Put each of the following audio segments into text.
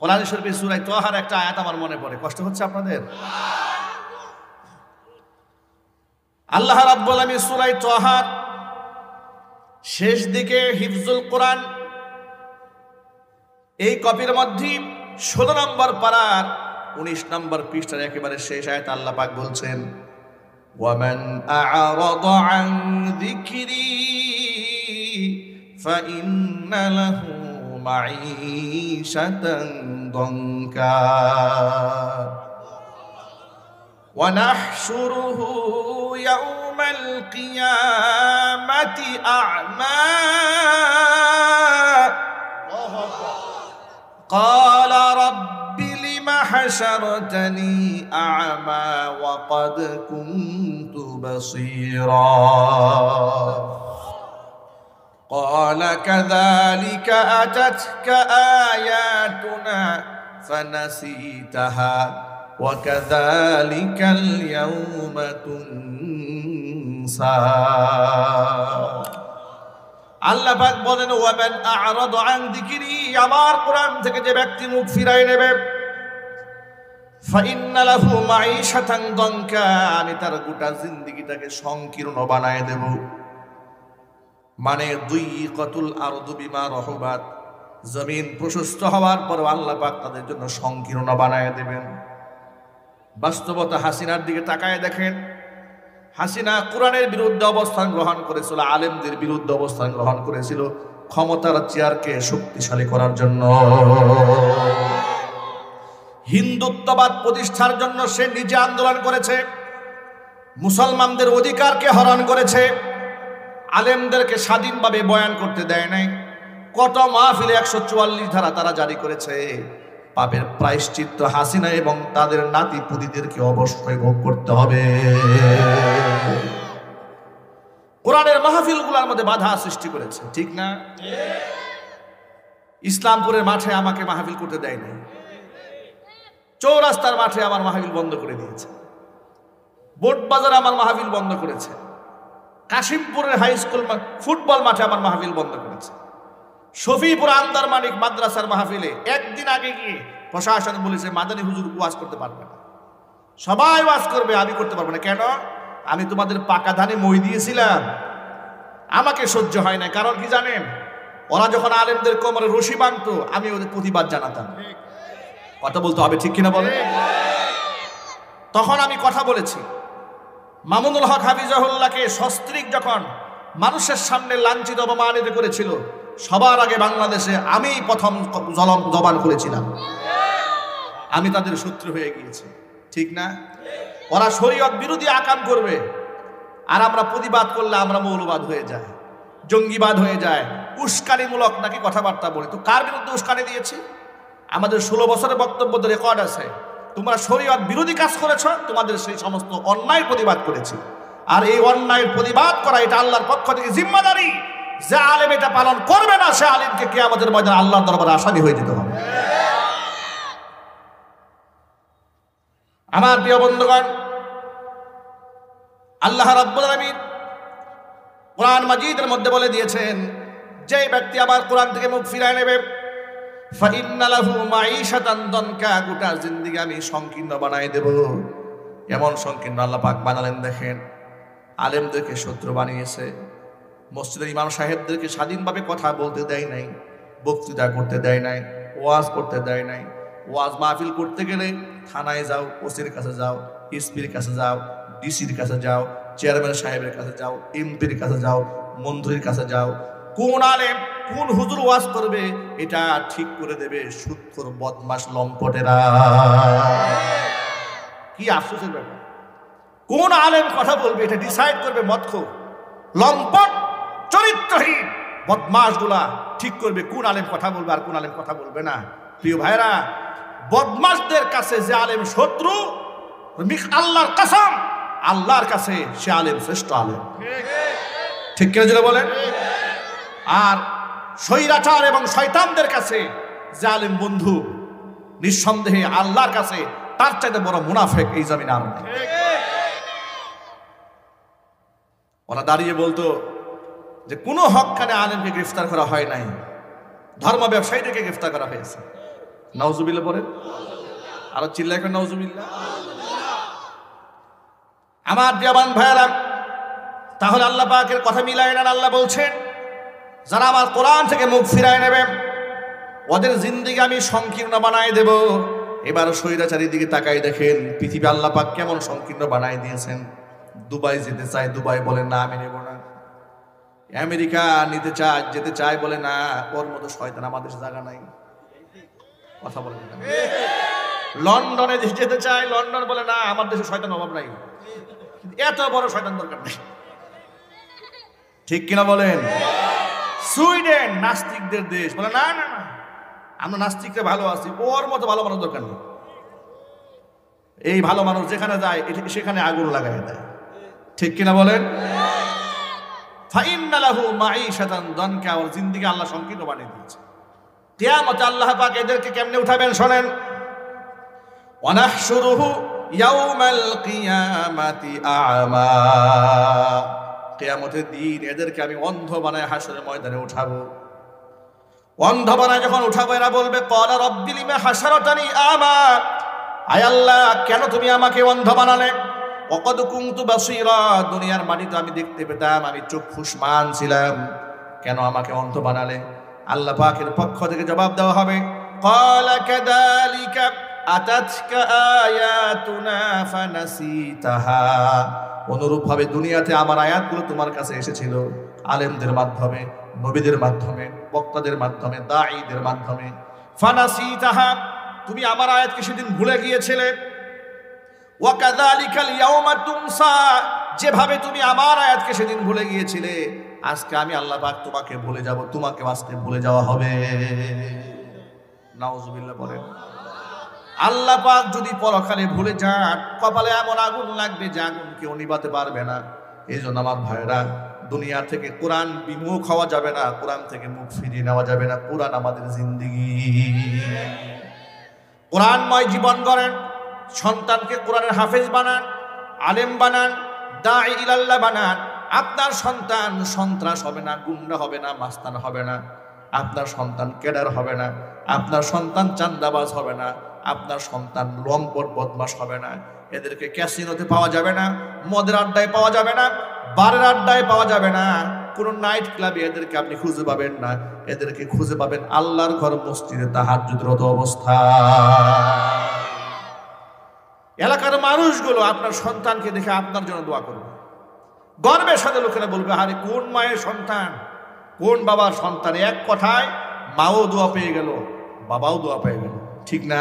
কোরআন শরীফের সূরা তাহার একটা আয়াত আমার মনে পড়ে, কষ্ট হচ্ছে আপনাদের? আল্লাহ রাব্বুল আলামিন সূরা তাহার শেষ দিকে হিফজুল কোরআন এই কপির মধ্যে 16 নম্বর পারার 19 নম্বর পৃষ্ঠার একেবারে শেষ আয়াত আল্লাহ পাক বলছেন, ওয়ামান আ'রাদা আন যিকরি ফাইন্না লাহু মাঈশাতান দানকা ওয়া নাহশুরুহু ইয়াওমাল কিয়ামাতি আ'মা قال رب لم حشرتني أعمى وقد كنت بصيرا قال كذلك أتتك آياتنا فنسيتها وكذلك اليوم تنسى আল্লাহ পাক বলেন, ওয়ামান আ'রাদা আন যিকরি, আমার কোরআন থেকে যে ব্যক্তি মুখ ফিরায় নেবে, ফাইন্না লাহু মাঈশাতান দানকা, আমি তার গোটা জিন্দেগিটাকে সংকীর্ণ বানায় দেব। মানে দুইকাতুল আরদু বিমা রাহুবাত, জমিন প্রশস্ত হওয়ার পর আল্লাহ পাক তাদের জন্য সংকীর্ণ বানায় দেবেন। বাস্তবতা হাসিনার দিকে তাকায় দেখেন, হাসিনা কোরআনের বিরুদ্ধে অবস্থান গ্রহণ করেছিল, আলেমদের বিরুদ্ধে অবস্থান গ্রহণ করেছিল ক্ষমতার চেয়ারকে শক্তিশালী করার জন্য। হিন্দুত্ববাদ প্রতিষ্ঠার জন্য সে নিজে আন্দোলন করেছে, মুসলমানদের অধিকারকে হরণ করেছে, আলেমদেরকে স্বাধীনভাবে বয়ান করতে দেয় নাই। কত মাহফিলে 144 ধারা তারা জারি করেছে। পাপের প্রায়শ্চিত্ত হাসিনা এবং তাদের নাতি পুতিদেরকে অবশ্যই ভোগ করতে হবে। কোরআনের মাহফিলগুলোর মধ্যে বাধা সৃষ্টি করেছে, ঠিক না? ইসলামপুরের মাঠে আমাকে মাহফিল করতে দেয় না, চৌরাস্তার মাঠে আমার মাহফিল বন্ধ করে দিয়েছে, বোট বাজারে আমার মাহফিল বন্ধ করেছে, কাশিমপুরের হাই স্কুল ফুটবল মাঠে আমার মাহফিল বন্ধ করেছে, শফিপুর আন্দার মানিক মাদ্রাসার মাহফিলে একদিন আগে গিয়ে প্রশাসন বলেছে মাদানী হুজুর ওয়াজ করতে পারবে না, সবাই ওয়াজ করবে, আমি করতে পারবো না। কেন? আমি তোমাদের পাকা ধানে মই দিয়েছিলাম, আমাকে সহ্য হয় না। কারণ কি জানেন? ওরা যখন আলেমদের কোমরে রশি বাঁধতো, আমি ওদের প্রতিবাদ জানাতাম। কথা বলতে হবে, ঠিক কিনা বলে? তখন আমি কথা বলেছি। মামুনুল হক হাফিজাহুল্লাহকে সস্ত্রীক যখন মানুষের সামনে লাঞ্ছিত অপমানিত করেছিল, সবার আগে বাংলাদেশে আমি প্রথম জবান খুলেছিলাম। আমি তাদের শত্রু হয়ে গিয়েছি, ঠিক না? ওরা শরীয়ত বিরোধী আকাম করবে, আর আমরা প্রতিবাদ করলে আমরা মৌলবাদ হয়ে যাই, জঙ্গিবাদ হয়ে যায়, উস্কানিমূলক নাকি কথাবার্তা বলি। তো কার বিরুদ্ধে উস্কানি দিয়েছি? আমাদের 16 বছরের বক্তব্য রেকর্ড আছে। তোমরা শরীয়ত বিরোধী কাজ করেছ, তোমাদের সেই সমস্ত অন্যায় প্রতিবাদ করেছি। আর এই অন্যায়ের প্রতিবাদ করা এটা আল্লাহর পক্ষ থেকে জিম্মাদারি। যে আলেম এটা পালন করবে না, সে আলেমকে কিয়ামতের ময়দানে আল্লাহর দরবারে আসামি হয়ে যেতে হবে। আমার প্রিয় বন্ধুগণ, আল্লাহ রাব্বুল আলামিন কোরআন মাজিদের মধ্যে বলে দিয়েছেন, যে ব্যক্তি আমার কোরআন থেকে মুখ ফিরায় নেবে, ফাইন্না লাহু মাঈশাতান দানকা, গোটা জিন্দেগি আমি সংকীর্ণ বানায় দেব। এমন সংকীর্ণ আল্লাহ পাক বানালেন দেখেন। আলেমদেরকে শত্রু বানিয়েছে, মসজিদের ইমাম সাহেবদেরকে স্বাধীনভাবে কথা বলতে দেয় নাই, বক্তৃতা করতে দেয় নাই, ওয়াজ করতে দেয় নাই। ওয়াজ মাহফিল করতে গেলে থানায় যাও, ওসির কাছে যাও, এসপির কাছে যাও, ডিসির কাছে যাও, চেয়ারম্যান সাহেবের কাছে যাও, এমপির কাছে যাও, মন্ত্রীর কাছে যাও। কোন আলেম কোন হুজুর ওয়াজ করবে এটা ঠিক করে দেবে সুৎখোর বদমাশ লম্পটেরা। কি আফসোসের ব্যাপার! কোন আলেম কথা বলবে এটা ডিসাইড করবে মদখোর, লম্পট, চরিত্রহীন বদমাশগুলা ঠিক করবে কোন আলেম কথা বলবে আর কোন আলেম কথা বলবে না। প্রিয় ভাইরা, বদমাশদের কাছে যে আলেম শত্রু, আল্লাহর কসম, আল্লাহর কাছে সে আলেম শ্রেষ্ঠ আলেম। ঠিক কিনা যেটা বলেন? আর স্বৈরাচার এবং শয়তানদের কাছে যে আলেম বন্ধু, নিঃসন্দেহে আল্লাহর কাছে তার চাইতে বড় মুনাফেক এই জমিনে আর নেই। ওরা দাঁড়িয়ে বলতো যে কোনো হক্কানে আলেমকে গ্রেফতার করা হয় নাই, ধর্ম ব্যবসায়ীদেরকে গ্রেফতার করা হয়েছে। নাউজুবিল্লাহ পড়েন, আরো চিল্লায় করে নাউজুবিল্লাহ। আমার জাবান ভাইরা, তাহলে আল্লাহ পাকের কথা মিলায় না। আল্লাহ বলছেন যারা আমার কোরআন থেকে মুখ ফিরায় নেবে ওদের জিন্দেগি আমি সংকীর্ণ বানায় দেব। এবার স্বৈরাচারীর দিকে তাকাই দেখেন পৃথিবী আল্লাহ পাক কেমন সংকীর্ণ বানায় দিয়েছেন। দুবাই যেতে চায়, দুবাই বলে না আমি নেব না। আমেরিকা নিতে চায়, যেতে চায়, বলে না ওর মতো শয়তান আমাদের জায়গা নাই। কথা বলে না। লন্ডনে যেতে চায়, লন্ডন বলে না আমার দেশে শয়তান অভাব নাই, এত বড় শয়তান দরকার নেই। ঠিক কিনা বলেন? সুইডেন নাস্তিকদের দেশ, বলে না না না আমরা নাস্তিকরা ভালো আছি, ওর মতো ভালো মানুষ দরকার নেই। এই ভালো মানুষ যেখানে যায় সেখানে আগুন লাগাই দেয়। ঠিক কিনা বলেন? ফাইন্না লাহু মাঈশাতান দানকা, ওর জিন্দেগি আল্লাহ সংকীর্ণ বানিয়ে দিয়েছে। কিয়ামতে আল্লাহ পাক এদেরকে কেমনে উঠাবেন শোনেন। ওয়ানাহশুরুহু ইয়াউমাল কিয়ামাতি আ'মা, কিয়ামতের দিন এদেরকে আমি অন্ধ বানায় হাসরের ময়দানে উঠাবো। অন্ধ বানায় যখন উঠাবো এরা বলবে ক্বালা রাব্বি লিমা হাশারাতানি আ'মা, আয় আল্লাহ কেন তুমি আমাকে অন্ধ বানালে? ওয়াকাদ কুনতু বাসীরা, দুনিয়ার মাটিতে আমি দেখতে পেতাম, আমি চক্ষুষ্মান ছিলাম, কেন আমাকে অন্ধ বানালে? আল্লাহ পাকের পক্ষ থেকে জবাব দেওয়া হবে ক্বালা কাযালিকা আতাতকা আয়াতুনা ফানাসিতাহা, অনুরূপভাবে দুনিয়াতে আমার আয়াতগুলো তোমার কাছে এসেছিল আলেমদের মাধ্যমে, নবীদের মাধ্যমে, বক্তাদের মাধ্যমে, দাঈদের মাধ্যমে। ফানাসিতাহা, তুমি আমার আয়াতকে সেদিন ভুলে গিয়েছিলে। ওয়া কাযালিকাল ইয়াউমা তুনসা, যেভাবে তুমি আমার আয়াতকে সেদিন ভুলে গিয়েছিলে আজকে আমি আল্লাহ পাক তোমাকে ভুলে যাব, তোমাকে আজকে ভুলে যাওয়া হবে। নাউজুবিল্লাহ বলেন। আল্লাহ পাক যদি পরকালে ভুলে যান কপালে এমন আগুন লাগবে যে আগুন কেউ নিভাতে পারবে না। এই জন্য আমার ভাইরা, দুনিয়া থেকে কোরআন বিমুখ হওয়া যাবে না, কোরআন থেকে মুখ ফিরিয়ে নেওয়া যাবে না। কোরআন আমাদের জিন্দেগি। কোরআনময় জীবন গড়েন, সন্তানকে কোরআনের হাফেজ বানান, আলেম বানান, দাঈ ইলাল্লাহ বানান। আপনার সন্তান সন্ত্রাস হবে না, গুন্ডা হবে না, মাস্তান হবে না। আপনার সন্তান ক্যাডার হবে না, আপনার সন্তান চান্দাবাজ হবে না, আপনার সন্তান লম্পট বদমাশ হবে না। এদেরকে ক্যাসিনোতে পাওয়া যাবে না, মদের আড্ডায় পাওয়া যাবে না, বারের আড্ডায় পাওয়া যাবে না, কোনো নাইট ক্লাবে এদেরকে আপনি খুঁজে পাবেন না। এদেরকে খুঁজে পাবেন আল্লাহর ঘর মসজিদে তাহাজ্জুদরত অবস্থা। এলাকার মানুষগুলো আপনার সন্তানকে দেখে আপনার জন্য দোয়া করবে, গর্বের সাথে লোকেরা বলবে আরে কোন মায়ের সন্তান, কোন বাবার সন্তান। এক কথায় মাও দোয়া পেয়ে গেল, বাবাও দোয়া পেয়ে গেল। ঠিক না?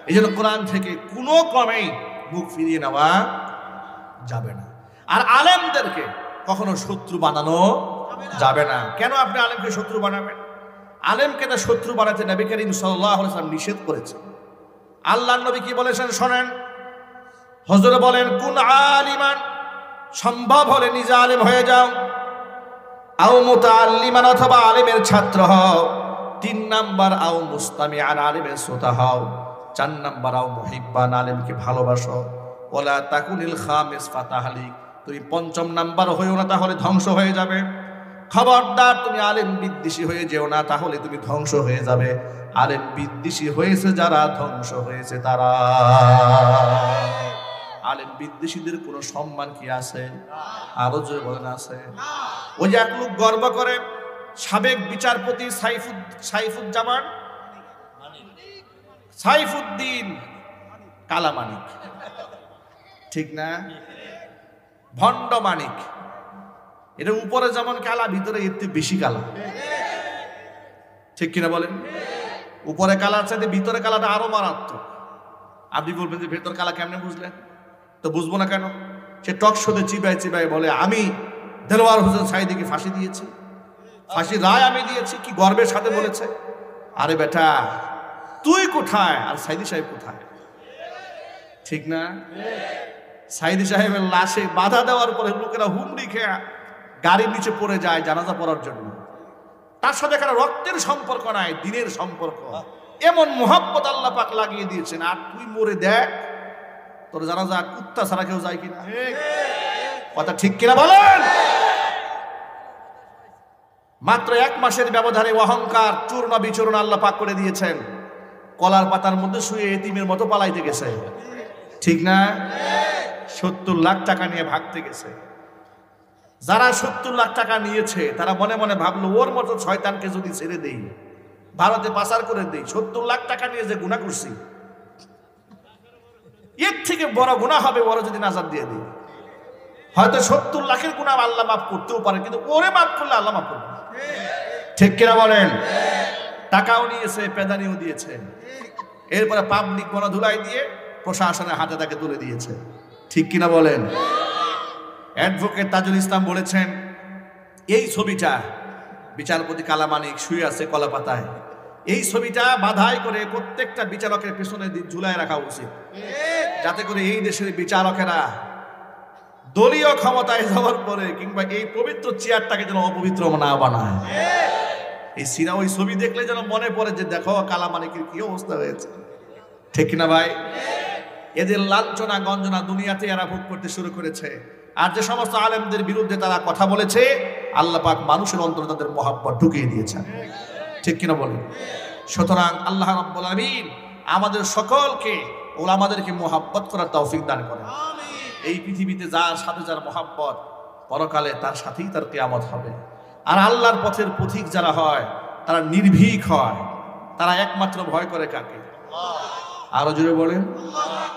এই জন্য কোরআন থেকে কোনো ক্রমেই মুখ ফিরিয়ে নেওয়া যাবে না। আর আলেমদেরকে কখনো শত্রু বানানো যাবে না। কেন আপনি আলেমকে শত্রু বানাবেন? আলেমকে তার শত্রু বানাতে নবী করিম সাল্লাল্লাহু আলাইহি ওয়াসাল্লাম নিষেধ করেছে। আল্লাহর নবী কি বলেছেন শোনেন। হুজুর বলেন কুন আলিমান, সম্ভব হলে নিজে আলেম হয়ে যাও, আও মুতাআল্লিমান, অথবা আলেমের ছাত্র হও। 3 নাম্বার আও মুস্তামিআন, আলেমের শ্রোতা হও। 4 নাম্বার আও মুহিব্বান, আলেমকে ভালোবাসো। ওয়ালা তাকুনিল খামিস ফাতাহলিক, তুমি 5ম নাম্বার হইও না, তাহলে ধ্বংস হয়ে যাবে। খবরদার তুমি আলেম বিদ্বেষী হয়ে যেও না, তাহলে তুমি ধ্বংস হয়ে যাবে। আলেম বিদ্বেষী হয়েছে যারা, ধ্বংস হয়েছে তারা। আলেম বিদ্বেষীদের কোনো সম্মান কি আছে? আরো জোরে বলেন আছে। ওই যে এক লোক গর্ব করে, সাবেক বিচারপতি সাইফুদ্দিন কালামানিক, ঠিক না? ভণ্ড মানিক। এটা উপরে যেমন কালা, ভিতরে এর থেকে বেশি কালা। ঠিক কিনা বলেন? উপরে কালার চাইতে ভিতরে কালাটা আরো মারাত্মক। আপনি বলবেন যে ভেতর কালা কেমনে বুঝলেন? তো বুঝবো না কেন? সে টক শোতে চিবায় চিবায় বলে আমি দেলোয়ার হোসেন সাঈদীকে ফাঁসি দিয়েছি, ফাঁসির রায় আমি দিয়েছি। কি গর্বের সাথে বলেছে। আরে বেটা তুই কোথায় আর সাঈদী সাহেব কোথায়? ঠিক না? সাঈদী সাহেবের লাশে বাধা দেওয়ার পরে লোকেরা হুমড়ি খেয়ে গাড়ির নিচে পড়ে যায় জানাজা পড়ার জন্য। তার সাথে এখানে রক্তের সম্পর্ক নাই, দিনের সম্পর্ক। এমন মোহাব্বত আল্লাহ পাক লাগিয়ে দিয়েছেন। আর তুই মরে দেখ তোর জানাজা কুত্তা ছাড়া কেউ যায় কিনা। কথা ঠিক কিনা বলেন? মাত্র 1 মাসের ব্যবধানে অহংকার চূর্ণ বিচূর্ণ আল্লাহ পাক করে দিয়েছেন। কলার পাতার মধ্যে শুয়ে এতিমের মতো পালাইতে গেছে, ঠিক না? 70 লাখ টাকা নিয়ে ভাগতে গেছে। যারা 70 লাখ টাকা নিয়েছে তারা মনে মনে ভাবলো ওর মতো শয়তানকে যদি ছেড়ে দেই, ভারতে পাচার করে দেই, 70 লাখ টাকা নিয়ে যে গুনাহ করছি এর থেকে বড় গুনাহ হবে ওরা যদি নাজাত দিয়ে দিই। হয়তো 70 লাখের গুনাহ আল্লাহ মাফ করতেও পারে, কিন্তু ওরে মাফ করলে আল্লাহ মাফ করবে, ঠিক কিনা বলেন? টাকাও নিয়েছে, পেদানিও দিয়েছে, এরপরে পাবলিক গণধুলাই দিয়ে প্রশাসনের হাতে তাকে তুলে দিয়েছে, ঠিক কিনা বলেন? অ্যাডভোকেট তাজুল ইসলাম বলেছেন এই ছবিটা, বিচারপতি কালামানিক শুয়ে আছে কলা পাতায়, এই ছবিটা বাধাই করে প্রত্যেকটা বিচারকের পেছনে ঝুলায় রাখা উচিত, যাতে করে এই দেশের বিচারকেরা দলীয় ক্ষমতায় যাওয়ার পরে কিংবা এই পবিত্র চেয়ারটাকে যেন অপবিত্র না বানায়। এই সিনা ওই ছবি দেখলে যেন মনে পড়ে যে দেখো কালামানিকের কি অবস্থা হয়েছে, ঠিক না ভাই? এদের লাঞ্ছনা গঞ্জনা দুনিয়াতে এরা ভোগ করতে শুরু করেছে। আর যে সমস্ত আলেমদের বিরুদ্ধে তারা কথা বলেছে, আল্লাহ পাক মানুষের অন্তরে তাদের মহাব্বত ঢুকিয়ে দিয়েছেন, ঠিক কিনা বলেন? সুতরাং আল্লাহ রাব্বুল আলামিন আমাদের সকলকে ওলামাদেরকে মহাব্বত করার তৌফিক দান করেন। এই পৃথিবীতে যার সাথে যার মহাব্বত, পরকালে তার সাথেই তার কিয়ামত হবে। আর আল্লাহর পথের পথিক যারা হয় তারা নির্ভীক হয়, তারা একমাত্র ভয় করে কাকে? আরো জোরে বলেন।